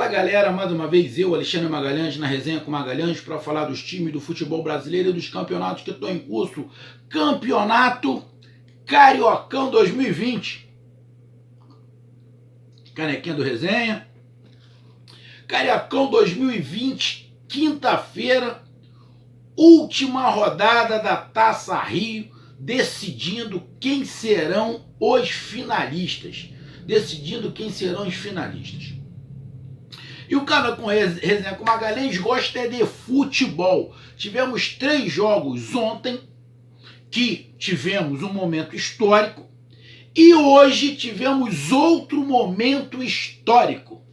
Fala galera, mais uma vez eu, Alexandre Magalhães, na resenha com Magalhães, para falar dos times do futebol brasileiro e dos campeonatos que estão em curso. Campeonato Cariocão 2020. Canequinha do resenha. Cariocão 2020, quinta-feira, última rodada da Taça Rio, decidindo quem serão os finalistas. E o cara com resenha com Magalhães gosta de futebol. Tivemos 3 jogos ontem, que tivemos um momento histórico, e hoje tivemos outro momento histórico.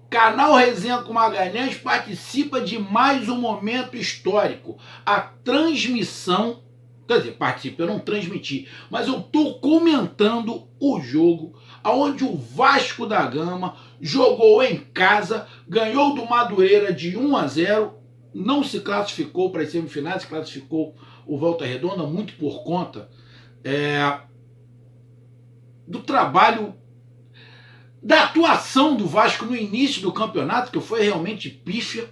O canal Resenha com Magalhães participa de mais um momento histórico. A transmissão, quer dizer, participa, eu não transmiti, mas eu estou comentando o jogo onde o Vasco da Gama jogou em casa, ganhou do Madureira de 1-0, não se classificou para as semifinais, se classificou o Volta Redonda, muito por conta do trabalho, da atuação do Vasco no início do campeonato, que foi realmente pífia.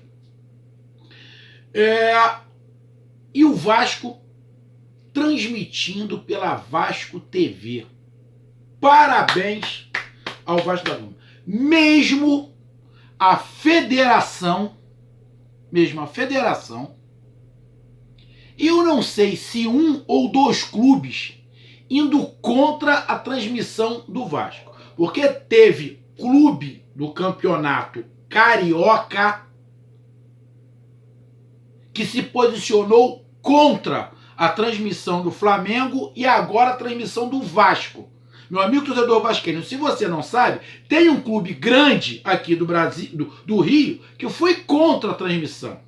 E o Vasco transmitindo pela Vasco TV. Parabéns ao Vasco da Gama. Mesmo a federação, eu não sei se 1 ou 2 clubes indo contra a transmissão do Vasco. Porque teve clube do campeonato carioca que se posicionou contra a transmissão do Flamengo e agora a transmissão do Vasco. Meu amigo torcedor vascaíno, se você não sabe, tem um clube grande aqui do Brasil, do Rio, que foi contra a transmissão.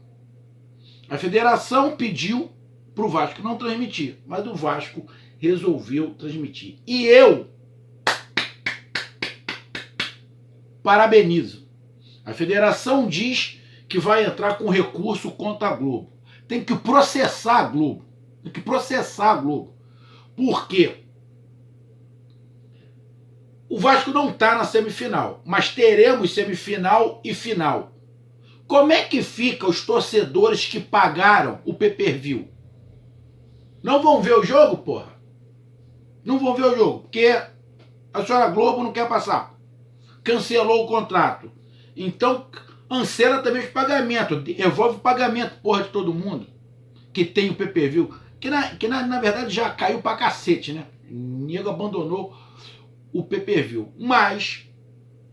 A federação pediu para o Vasco não transmitir, mas o Vasco resolveu transmitir. E eu parabenizo. A federação diz que vai entrar com recurso contra a Globo. Tem que processar a Globo. Por quê? O Vasco não está na semifinal, mas teremos semifinal e final. Como é que fica os torcedores que pagaram o pay-per-view? Não vão ver o jogo, porra? Não vão ver o jogo, porque a senhora Globo não quer passar. Cancelou o contrato. Então, cancela também os pagamentos. Devolve o pagamento, porra, de todo mundo que tem o pay-per-view. Que na verdade já caiu pra cacete, né? O nego abandonou o pay-per-view. Mas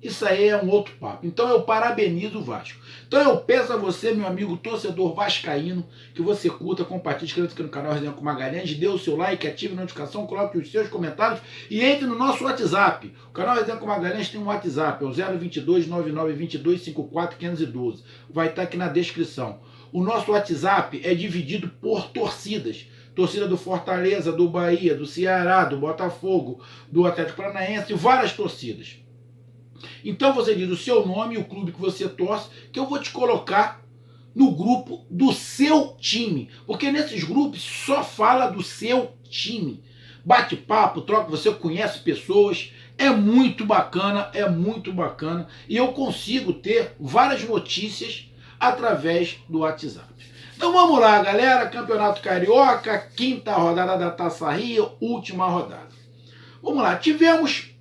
isso aí é um outro papo. Então eu parabenizo o Vasco. Então eu peço a você, meu amigo torcedor vascaíno, que você curta, compartilhe, inscreva-se aqui no canal Resenha com Magalhães, dê o seu like, ative a notificação, coloque os seus comentários e entre no nosso WhatsApp. O canal Resenha com Magalhães tem um WhatsApp, é o 022 9922 54 512. Vai estar aqui na descrição. O nosso WhatsApp é dividido por torcidas. Torcida do Fortaleza, do Bahia, do Ceará, do Botafogo, do Atlético Paranaense, várias torcidas. Então você diz o seu nome e o clube que você torce, que eu vou te colocar no grupo do seu time. Porque nesses grupos só fala do seu time. Bate papo, troca, você conhece pessoas, é muito bacana. E eu consigo ter várias notícias através do WhatsApp. Então vamos lá, galera. Campeonato Carioca, quinta rodada da Taça Rio, última rodada. Vamos lá, tivemos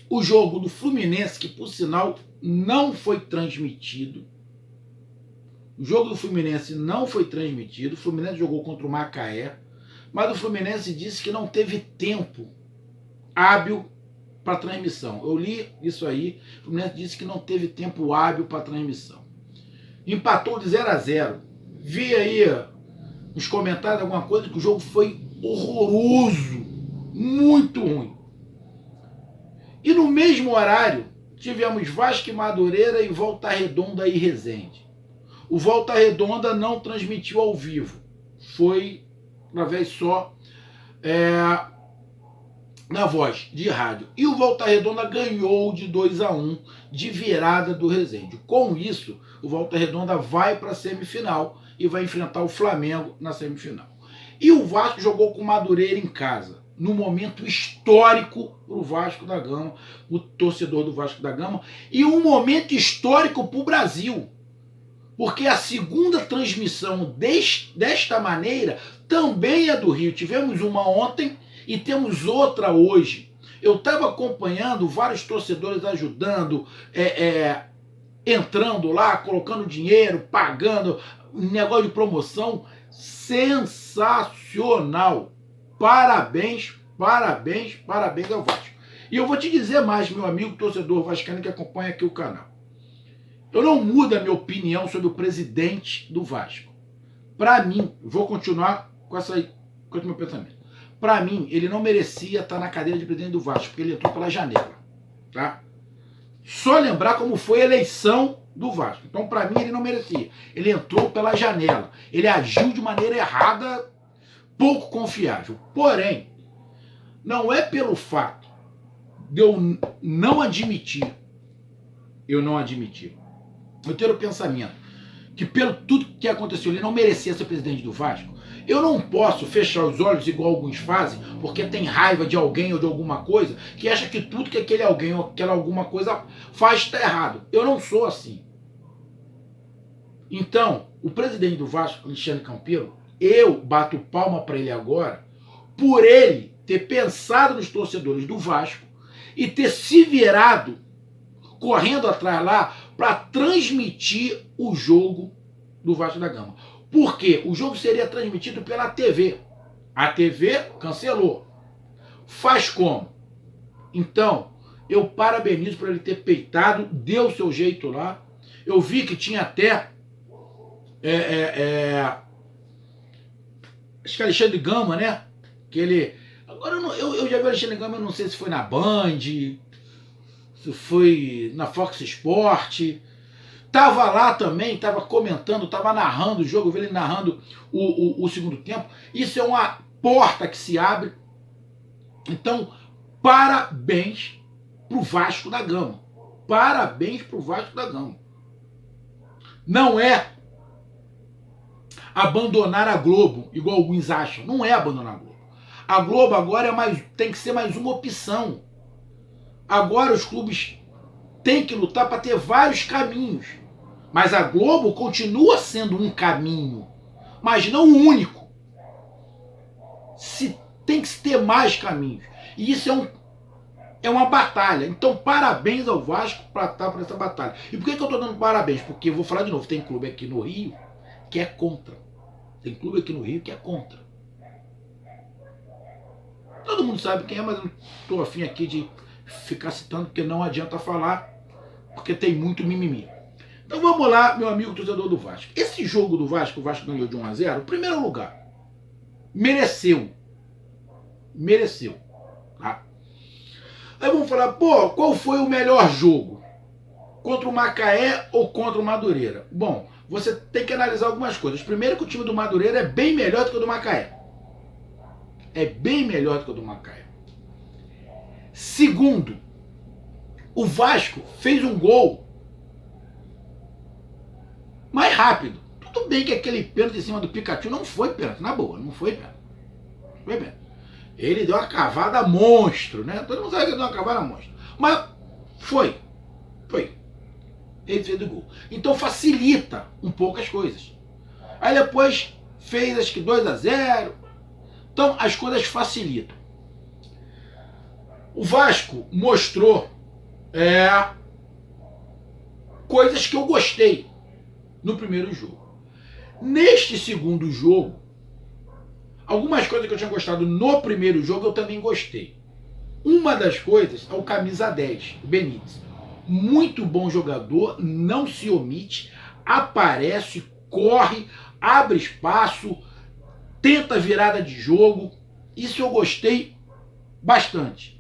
o jogo do Fluminense, que por sinal não foi transmitido. O jogo do Fluminense não foi transmitido. O Fluminense jogou contra o Macaé, mas o Fluminense disse que não teve tempo hábil para transmissão. Eu li isso aí. O Fluminense disse que não teve tempo hábil para transmissão. Empatou de 0-0. Vi aí nos comentários alguma coisa que o jogo foi horroroso, muito ruim. E no mesmo horário, tivemos Vasco e Madureira e Volta Redonda e Resende. O Volta Redonda não transmitiu ao vivo. Foi através só na voz de rádio. E o Volta Redonda ganhou de 2-1 de virada do Resende. Com isso, o Volta Redonda vai para a semifinal e vai enfrentar o Flamengo na semifinal. E o Vasco jogou com o Madureira em casa. num momento histórico para o Vasco da Gama, o torcedor do Vasco da Gama, e um momento histórico para o Brasil. Porque a segunda transmissão desta maneira também é do Rio. Tivemos uma ontem e temos outra hoje. Eu estava acompanhando vários torcedores ajudando, entrando lá, colocando dinheiro, pagando, negócio de promoção sensacional. Parabéns, parabéns, parabéns ao Vasco. E eu vou te dizer mais, meu amigo torcedor vascaíno que acompanha aqui o canal. Eu não mudo a minha opinião sobre o presidente do Vasco. Para mim, vou continuar com esse meu pensamento. Para mim, ele não merecia estar na cadeira de presidente do Vasco, porque ele entrou pela janela. Tá? Só lembrar como foi a eleição do Vasco. Então, para mim, ele não merecia. Ele entrou pela janela. Ele agiu de maneira errada, pouco confiável. Porém, não é pelo fato de eu não admitir, eu ter o pensamento que pelo tudo que aconteceu ele não merecia ser presidente do Vasco, eu não posso fechar os olhos igual alguns fazem, porque tem raiva de alguém ou de alguma coisa, que acha que tudo que aquele alguém ou aquela alguma coisa faz está errado. Eu não sou assim. Então, o presidente do Vasco, Alexandre Campelo, eu bato palma para ele agora, por ele ter pensado nos torcedores do Vasco e ter se virado correndo atrás lá para transmitir o jogo do Vasco da Gama. Por quê? O jogo seria transmitido pela TV. A TV cancelou. Faz como? Então, eu parabenizo por ele ter peitado, deu o seu jeito lá. Eu vi que tinha até acho que Alexandre Gama, né? Que ele... Agora eu já vi Alexandre Gama, eu não sei se foi na Band, se foi na Fox Sport. Tava lá também, tava comentando, tava narrando o jogo, eu vi ele narrando o segundo tempo. Isso é uma porta que se abre. Então, parabéns pro Vasco da Gama. Parabéns pro Vasco da Gama. Não é abandonar a Globo, igual alguns acham. Não é abandonar a Globo. A Globo agora tem que ser mais uma opção. Agora os clubes têm que lutar para ter vários caminhos. Mas a Globo continua sendo um caminho, mas não o único. Tem que ter mais caminhos. E isso é uma batalha. Então, parabéns ao Vasco para estar por essa batalha. E por que eu estou dando parabéns? Porque, eu vou falar de novo, tem clube aqui no Rio que é contra. Tem clube aqui no Rio que é contra. Todo mundo sabe quem é, mas eu não estou afim aqui de ficar citando, porque não adianta falar, porque tem muito mimimi. Então vamos lá, meu amigo torcedor do Vasco. Esse jogo do Vasco, o Vasco ganhou de 1-0, primeiro lugar, mereceu. Mereceu. Tá? Aí vamos falar, pô, qual foi o melhor jogo? Contra o Macaé ou contra o Madureira? Bom, você tem que analisar algumas coisas. Primeiro que o time do Madureira é bem melhor do que o do Macaé. É bem melhor do que o do Macaé. Segundo, o Vasco fez um gol mais rápido. Tudo bem que aquele pênalti em cima do Pikachu não foi pênalti, na boa, não foi pênalti. Não foi pênalti. Ele deu uma cavada monstro, né? Todo mundo sabe que ele deu uma cavada monstro. Mas foi. Ele fez o gol. Então facilita um pouco as coisas. Aí depois fez acho que 2-0. Então as coisas facilitam. O Vasco mostrou coisas que eu gostei no primeiro jogo. Neste segundo jogo, algumas coisas que eu tinha gostado no primeiro jogo eu também gostei. Uma das coisas é o camisa 10, o Benítez. Muito bom jogador, não se omite, aparece, corre, abre espaço, tenta virada de jogo. Isso eu gostei bastante.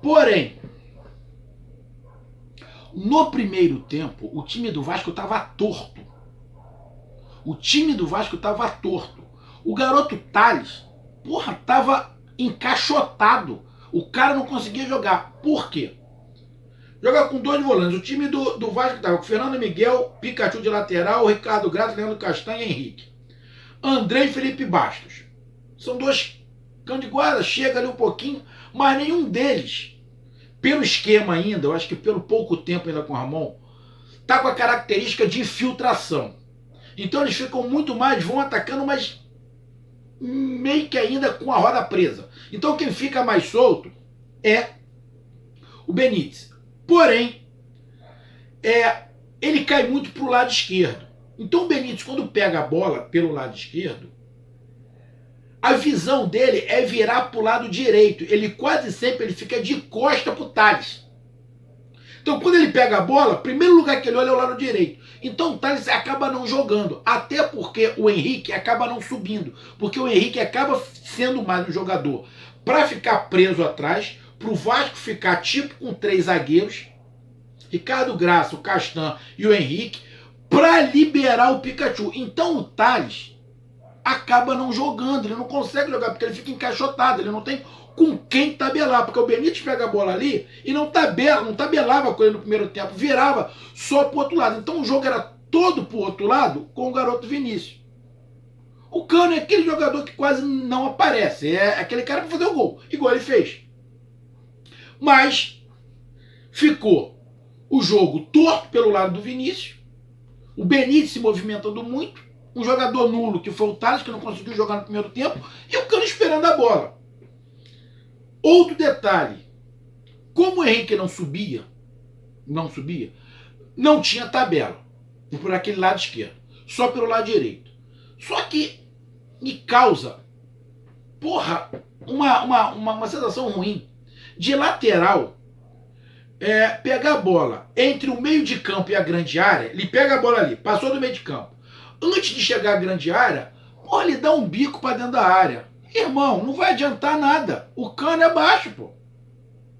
Porém, no primeiro tempo, o time do Vasco estava torto. O garoto Thales, estava encaixotado. O cara não conseguia jogar. Por quê? Joga com dois volantes. O time do Vasco estava com Fernando Miguel, Pikachu de lateral, Ricardo Graça, Leandro Castanha e Henrique. André e Felipe Bastos. São dois Cão de guarda chega ali um pouquinho, mas nenhum deles, pelo esquema ainda, eu acho que pelo pouco tempo ainda com o Ramon, tá com a característica de infiltração. Então eles ficam muito mais, vão atacando, mas meio que ainda com a roda presa. Então quem fica mais solto é o Benítez. Porém, ele cai muito para o lado esquerdo. Então o Benítez, quando pega a bola pelo lado esquerdo, a visão dele é virar para o lado direito. Ele quase sempre ele fica de costa para o Thales. Então quando ele pega a bola, o primeiro lugar que ele olha é o lado direito. Então o Thales acaba não jogando. Até porque o Henrique acaba não subindo. Porque o Henrique acaba sendo mais um jogador para ficar preso atrás, para o Vasco ficar tipo com 3 zagueiros, Ricardo Graça, o Castan e o Henrique, para liberar o Pikachu. Então o Thales acaba não jogando, ele não consegue jogar, porque ele fica encaixotado, ele não tem com quem tabelar, porque o Benítez pega a bola ali e não tabelava com ele no primeiro tempo, virava só pro outro lado. Então o jogo era todo pro outro lado com o garoto Vinícius. O Cano é aquele jogador que quase não aparece, é aquele cara para fazer o gol, igual ele fez. Mas ficou o jogo torto pelo lado do Vinícius, o Benítez se movimentando muito, um jogador nulo, que foi o Thales, que não conseguiu jogar no primeiro tempo, e o Cano esperando a bola. Outro detalhe, como o Henrique não subia, não tinha tabela por aquele lado esquerdo, só pelo lado direito. Só que me causa, uma sensação ruim de lateral, pegar a bola entre o meio de campo e a grande área. Ele pega a bola ali, passou do meio de campo, antes de chegar à grande área, ele dá um bico para dentro da área. Irmão, não vai adiantar nada. O Cano é baixo, pô.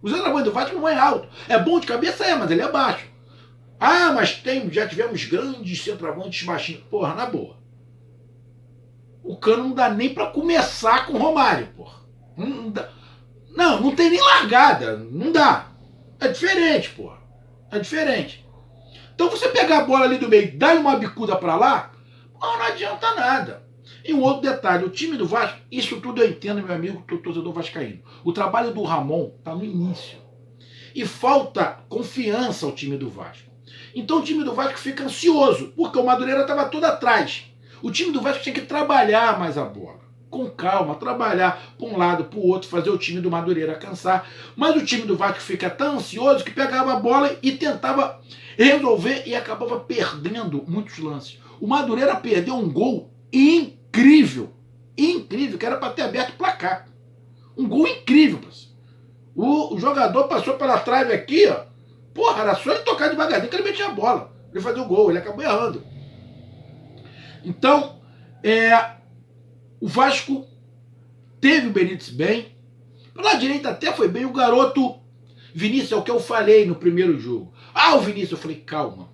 O centroavante do Vasco não é alto. É bom de cabeça, mas ele é baixo. Ah, mas já tivemos grandes centroavantes baixinhos. Porra, na boa. O Cano não dá nem para começar com o Romário, porra. Não tem nem largada. Não dá. É diferente, porra. É diferente. Então você pegar a bola ali do meio e dar uma bicuda para lá, não adianta nada. E um outro detalhe, o time do Vasco, isso tudo eu entendo, meu amigo, torcedor vascaíno. O trabalho do Ramon está no início. E falta confiança ao time do Vasco. Então o time do Vasco fica ansioso, porque o Madureira estava todo atrás. O time do Vasco tinha que trabalhar mais a bola. Com calma, trabalhar para um lado, para o outro, fazer o time do Madureira cansar. Mas o time do Vasco fica tão ansioso que pegava a bola e tentava resolver e acabava perdendo muitos lances. O Madureira perdeu um gol incrível, que era para ter aberto o placar. Um gol incrível, parceiro. O jogador passou pela trave aqui, ó. Porra, era só ele tocar devagarzinho que ele metia a bola. Ele fazia o gol, ele acabou errando. Então, o Vasco teve o Benítez bem. Pela direita até foi bem. O garoto Vinícius, é o que eu falei no primeiro jogo. O Vinícius, eu falei, calma.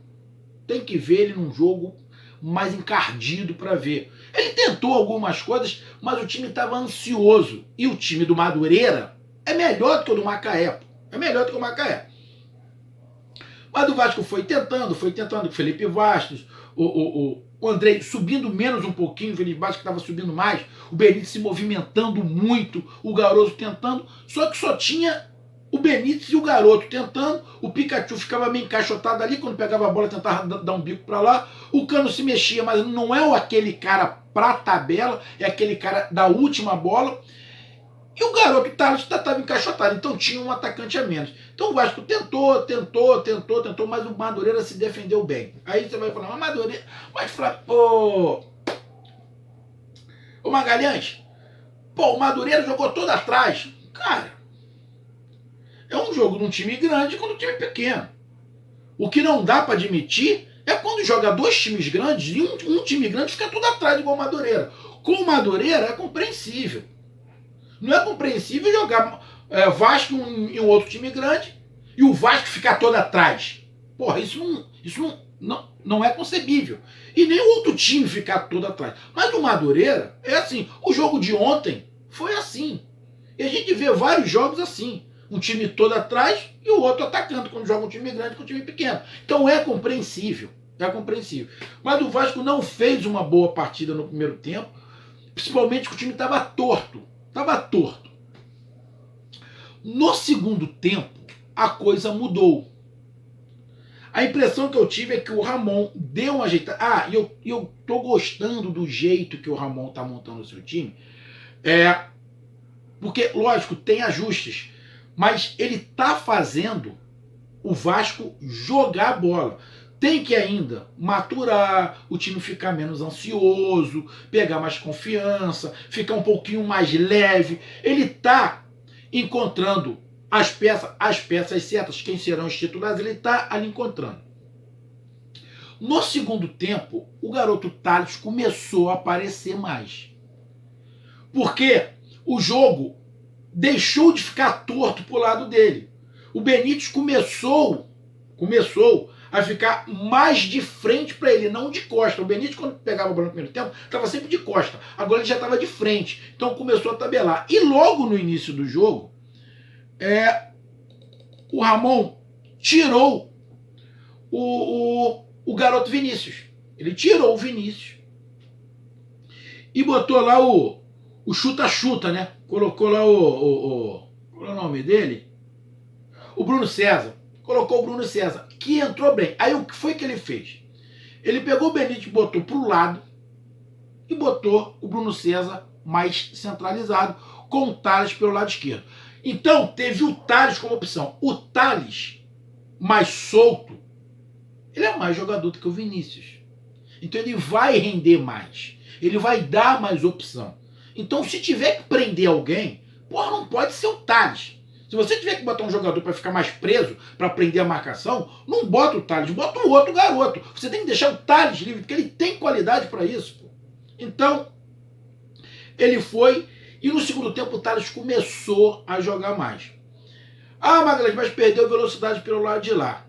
Tem que ver ele num jogo mais encardido para ver. Ele tentou algumas coisas, mas o time estava ansioso. E o time do Madureira é melhor do que o do Macaé. É melhor do que o Macaé. Mas o Vasco foi tentando. O Felipe Bastos, o Andrei subindo menos um pouquinho, o Felipe Bastos que estava subindo mais, o Benítez se movimentando muito, o Garoto tentando, só que só tinha o Benítez e o Garoto tentando, o Pikachu ficava meio encaixotado ali, quando pegava a bola tentava dar um bico para lá, o Cano se mexia, mas não é aquele cara pra tabela, é aquele cara da última bola, e o Garoto estava encaixotado, então tinha um atacante a menos. Então o Vasco tentou, mas o Madureira se defendeu bem. Aí você vai falar, mas Madureira, vai falar, ô Magalhães, o Madureira jogou todo atrás. Cara, é um jogo de um time grande contra um time pequeno. O que não dá para admitir é quando joga dois times grandes e um time grande fica tudo atrás igual o Madureira. Com o Madureira é compreensível. Não é compreensível jogar Vasco em um outro time grande e o Vasco ficar todo atrás. Porra, isso não é concebível. E nem o outro time ficar todo atrás. Mas o Madureira é assim. O jogo de ontem foi assim. E a gente vê vários jogos assim. Um time todo atrás e o outro atacando quando joga um time grande com um time pequeno. Então é compreensível. É compreensível. Mas o Vasco não fez uma boa partida no primeiro tempo, principalmente que o time estava torto. Tava torto. No segundo tempo, a coisa mudou. A impressão que eu tive é que o Ramon deu uma ajeitada. Ah, e eu tô gostando do jeito que o Ramon tá montando o seu time. Porque, lógico, tem ajustes. Mas ele tá fazendo o Vasco jogar a bola. Tem que ainda maturar, o time ficar menos ansioso, pegar mais confiança, ficar um pouquinho mais leve. Ele tá encontrando as peças certas, quem serão os titulares, ele tá ali encontrando. No segundo tempo, o garoto Thales começou a aparecer mais. Porque o jogo deixou de ficar torto pro lado dele. O Benítez começou a ficar mais de frente para ele, não de costa. O Benítez, quando pegava a bola no primeiro tempo, estava sempre de costa. Agora ele já estava de frente. Então começou a tabelar. E logo no início do jogo, o Ramon tirou o garoto Vinícius. Ele tirou o Vinícius e botou lá o chuta-chuta, né? Colocou lá qual é o nome dele? O Bruno César. Colocou o Bruno César, que entrou bem. Aí o que foi que ele fez? Ele pegou o Benítez, botou pro lado e botou o Bruno César mais centralizado, com o Thales pelo lado esquerdo. Então teve o Thales como opção. O Thales, mais solto, ele é mais jogador do que o Vinícius. Então ele vai render mais. Ele vai dar mais opção. Então se tiver que prender alguém, porra, não pode ser o Thales. Se você tiver que botar um jogador para ficar mais preso, para prender a marcação, não bota o Thales, bota o outro garoto. Você tem que deixar o Thales livre, porque ele tem qualidade para isso. Pô. Então, ele foi, e no segundo tempo o Thales começou a jogar mais. Ah, Magalhães, mas perdeu velocidade pelo lado de lá.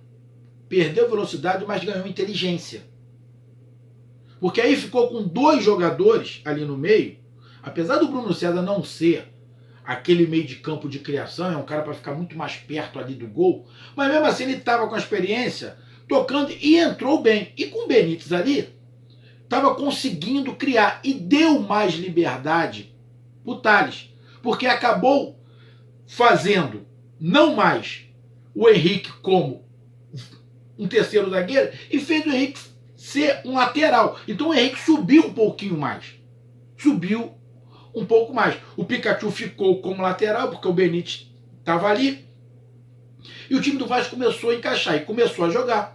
Perdeu velocidade, mas ganhou inteligência. Porque aí ficou com dois jogadores ali no meio, apesar do Bruno César não ser aquele meio de campo de criação, é um cara para ficar muito mais perto ali do gol, mas mesmo assim ele estava com a experiência, tocando e entrou bem. E com o Benítez ali, estava conseguindo criar e deu mais liberdade para o Thales, porque acabou fazendo não mais o Henrique como um terceiro zagueiro e fez o Henrique ser um lateral. Então o Henrique subiu um pouquinho mais. Subiu um pouco mais. O Pikachu ficou como lateral, porque o Benítez estava ali. E o time do Vasco começou a encaixar. E começou a jogar.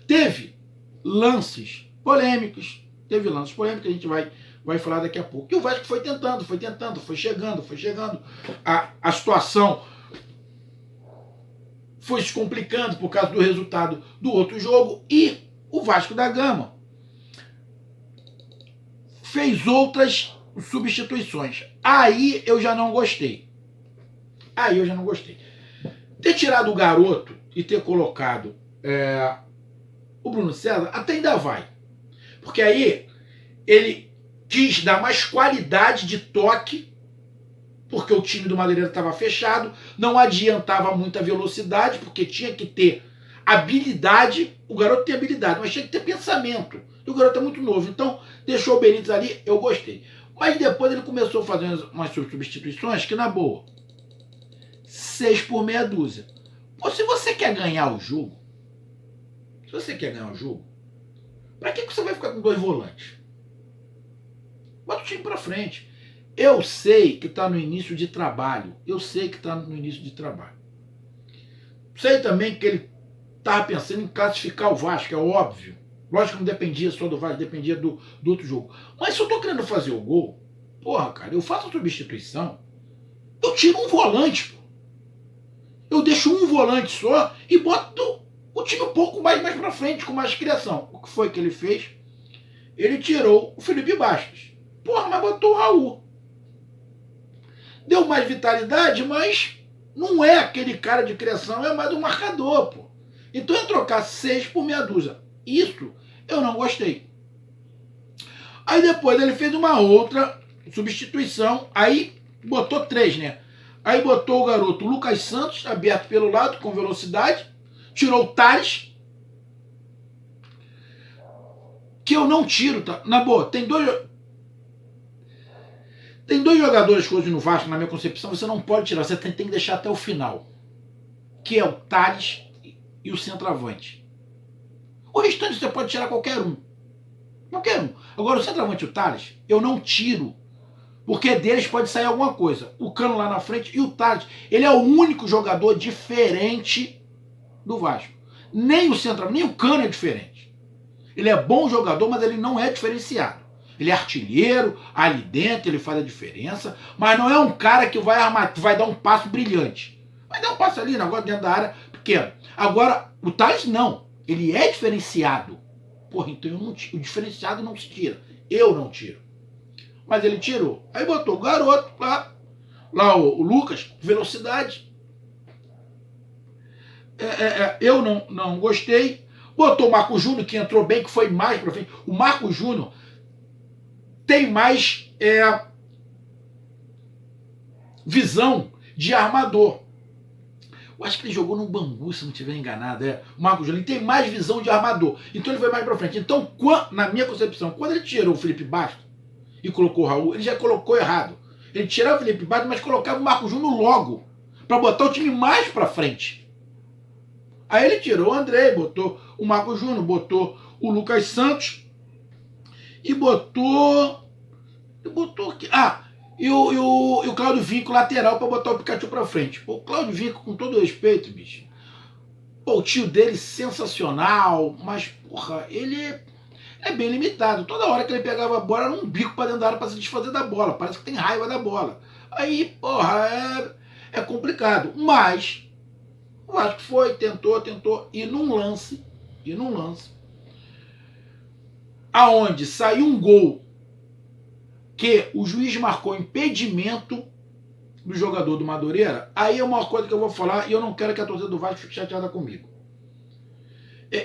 Teve lances polêmicos. A gente vai falar daqui a pouco. E o Vasco foi tentando, foi chegando. A situação foi se complicando por causa do resultado do outro jogo. E o Vasco da Gama fez outras substituições. Aí eu já não gostei. Ter tirado o garoto e ter colocado o Bruno César até ainda vai. Porque aí ele quis dar mais qualidade de toque, porque o time do Madeireira estava fechado, não adiantava muita velocidade, porque tinha que ter habilidade. O garoto tem habilidade, mas tinha que ter pensamento. E o garoto é muito novo, então deixou o Benítez ali, eu gostei. Mas depois ele começou a fazer umas substituições que, na boa, 6 por meia dúzia. Pô, se você quer ganhar o jogo, pra que você vai ficar com 2 volantes? Bota o time pra frente. Eu sei que tá no início de trabalho. Sei também que ele tava pensando em classificar o Vasco, é óbvio. Lógico que não dependia só do Vasco, dependia do outro jogo. Mas se eu tô querendo fazer o gol, porra, cara, eu faço a substituição, eu tiro um volante, pô. Eu deixo um volante só e boto o time um pouco mais pra frente, com mais criação. O que foi que ele fez? Ele tirou o Felipe Bastos. Porra, mas botou o Raul. Deu mais vitalidade, mas não é aquele cara de criação, é mais um marcador, pô. Então é trocar 6 por meia dúzia. Isso eu não gostei. Aí depois ele fez uma outra substituição, aí botou 3, né? Aí botou o garoto Lucas Santos, aberto pelo lado, com velocidade, tirou o Thales, que eu não tiro, tá? Na boa, Tem dois jogadores que hoje no Vasco, na minha concepção, você não pode tirar, você tem que deixar até o final. Que é o Thales e o centroavante. O restante você pode tirar qualquer um. Qualquer um. Agora, o centroavante e o Thales, eu não tiro. Porque deles pode sair alguma coisa. O Cano lá na frente e o Thales. Ele é o único jogador diferente do Vasco. Nem o centroavante, nem o Cano é diferente. Ele é bom jogador, mas ele não é diferenciado. Ele é artilheiro, ali dentro ele faz a diferença, mas não é um cara que vai armar, vai dar um passo brilhante. Vai dar um passo ali, negócio dentro da área pequeno. Agora, o Thales não. Ele é diferenciado. Porra, então eu não, o diferenciado não se tira. Eu não tiro. Mas ele tirou. Aí botou o garoto lá o Lucas, velocidade. Eu não gostei. Botou o Marco Júnior, que entrou bem, que foi mais pra frente. O Marco Júnior tem mais visão de armador. Eu acho que ele jogou no Bangu, se não estiver enganado. O Marco Júnior tem mais visão de armador. Então ele foi mais pra frente. Então, na minha concepção, quando ele tirou o Felipe Bastos e colocou o Raul, ele já colocou errado. Ele tirava o Felipe Bastos, mas colocava o Marco Júnior logo, para botar o time mais pra frente. Aí ele tirou o André, botou o Marco Júnior, botou o Lucas Santos e botou e o Cláudio Vinco lateral para botar o Pikachu pra frente. Pô, o Cláudio Vinco, com todo respeito, bicho, pô, o tio dele sensacional, mas, porra, ele é bem limitado. Toda hora que ele pegava a bola era um bico para dentro da área para se desfazer da bola. Parece que tem raiva da bola. Aí, porra, é complicado. Mas o Vasco foi, tentou, e num lance, aonde saiu um gol que o juiz marcou impedimento do jogador do Madureira, aí é uma coisa que eu vou falar e eu não quero que a torcida do Vasco fique chateada comigo.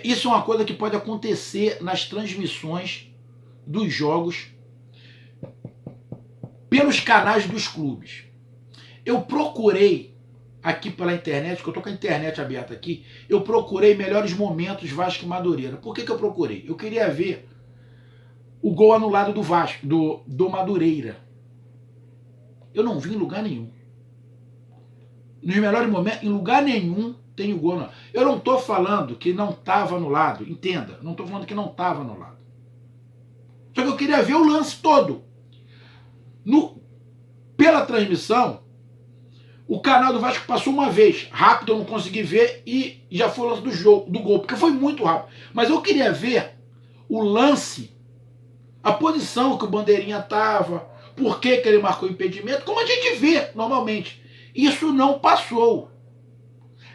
Isso é uma coisa que pode acontecer nas transmissões dos jogos pelos canais dos clubes. Eu procurei aqui pela internet, que eu tô com a internet aberta aqui, eu procurei melhores momentos Vasco e Madureira. Por que eu procurei? Eu queria ver o gol anulado do Vasco, do Madureira. Eu não vi em lugar nenhum. Nos melhores momentos, em lugar nenhum tem o gol. Não. Eu não estou falando que não estava anulado, entenda. Não estou falando que não estava anulado. Só que eu queria ver o lance todo. Pela transmissão, o canal do Vasco passou uma vez. Rápido, eu não consegui ver e já foi o lance do gol, porque foi muito rápido. Mas eu queria ver o lance, a posição que o Bandeirinha estava, por que ele marcou impedimento, como a gente vê normalmente. Isso não passou.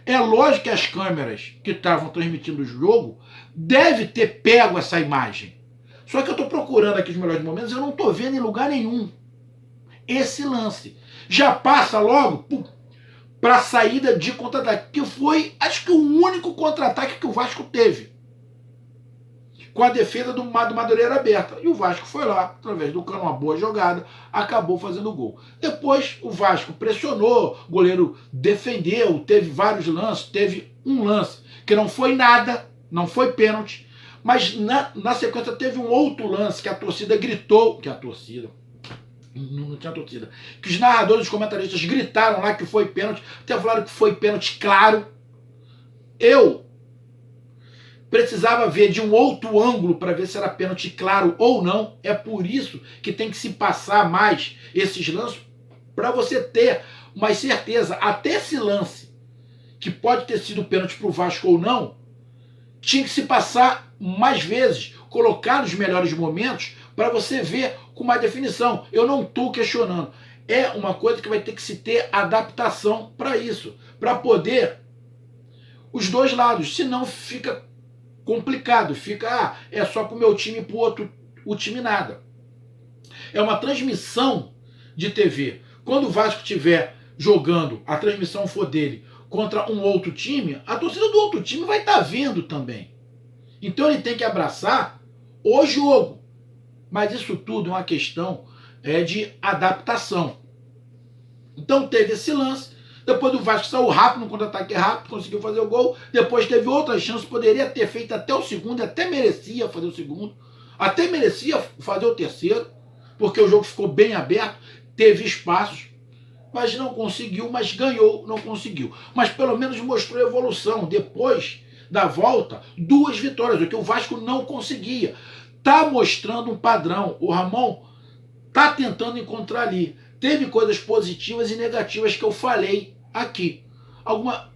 É lógico que as câmeras que estavam transmitindo o jogo devem ter pego essa imagem. Só que eu estou procurando aqui os melhores momentos e eu não estou vendo em lugar nenhum esse lance. Já passa logo para a saída de contra-ataque, que foi, acho que o único contra-ataque que o Vasco teve, com a defesa do Madureira aberta. E o Vasco foi lá, através do Cano, uma boa jogada, acabou fazendo o gol. Depois o Vasco pressionou, o goleiro defendeu, teve vários lances, teve um lance que não foi nada, não foi pênalti, mas na sequência teve um outro lance que a torcida gritou, que a torcida, não tinha torcida, que os narradores, os comentaristas gritaram lá que foi pênalti, até falaram que foi pênalti claro. Eu precisava ver de um outro ângulo para ver se era pênalti claro ou não. É por isso que tem que se passar mais esses lances para você ter mais certeza. Até esse lance, que pode ter sido pênalti para o Vasco ou não, tinha que se passar mais vezes, colocar nos melhores momentos para você ver com mais definição. Eu não estou questionando. É uma coisa que vai ter que se ter adaptação para isso, para poder os dois lados, senão fica complicado, fica, é só pro meu time e pro outro, o time nada. É uma transmissão de TV. Quando o Vasco estiver jogando, a transmissão for dele, contra um outro time, a torcida do outro time vai estar vendo também. Então ele tem que abraçar o jogo. Mas isso tudo é uma questão de adaptação. Então teve esse lance. Depois do Vasco saiu rápido, no contra-ataque rápido, conseguiu fazer o gol. Depois teve outras chances, poderia ter feito até o segundo, até merecia fazer o segundo, até merecia fazer o terceiro, porque o jogo ficou bem aberto. teve espaços, mas não conseguiu, mas ganhou, não conseguiu. Mas pelo menos mostrou evolução. Depois da volta, 2 vitórias, o que o Vasco não conseguia. Tá mostrando um padrão. O Ramon tá tentando encontrar ali. Teve coisas positivas e negativas que eu falei aqui.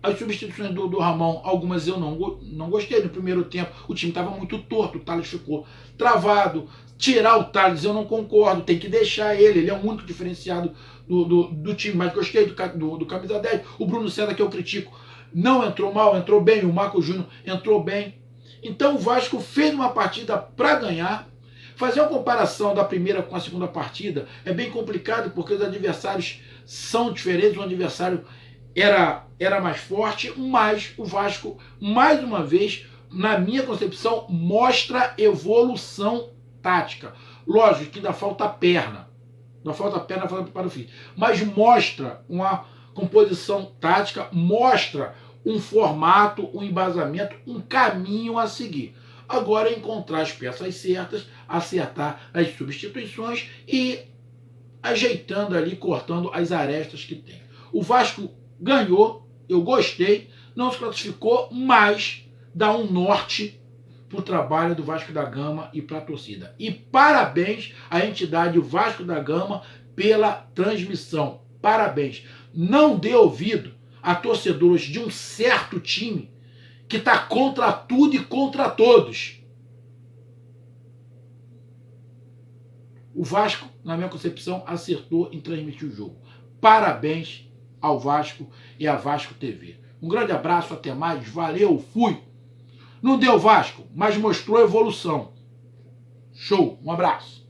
As substituições do Ramon, algumas eu não gostei. No primeiro tempo, o time estava muito torto, o Thales ficou travado. Tirar o Thales eu não concordo, tem que deixar ele é o único diferenciado do time, mas gostei do camisa 10. O Bruno César, que eu critico, não entrou mal, entrou bem. O Marco Júnior entrou bem. Então o Vasco fez uma partida para ganhar. Fazer uma comparação da primeira com a segunda partida é bem complicado, porque os adversários são diferentes. O adversário era mais forte, mas o Vasco, mais uma vez, na minha concepção, mostra evolução tática. Lógico que ainda falta perna. Ainda falta perna para o fim. Mas mostra uma composição tática, mostra um formato, um embasamento, um caminho a seguir. Agora é encontrar as peças certas, acertar as substituições e ajeitando ali, cortando as arestas que tem. O Vasco ganhou, eu gostei, não se classificou, mas dá um norte para o trabalho do Vasco da Gama e para a torcida. E parabéns à entidade Vasco da Gama pela transmissão. Parabéns. Não dê ouvido a torcedores de um certo time que está contra tudo e contra todos. O Vasco, na minha concepção, acertou em transmitir o jogo. Parabéns ao Vasco e à Vasco TV. Um grande abraço, até mais, valeu, fui! Não deu Vasco, mas mostrou evolução. Show, um abraço.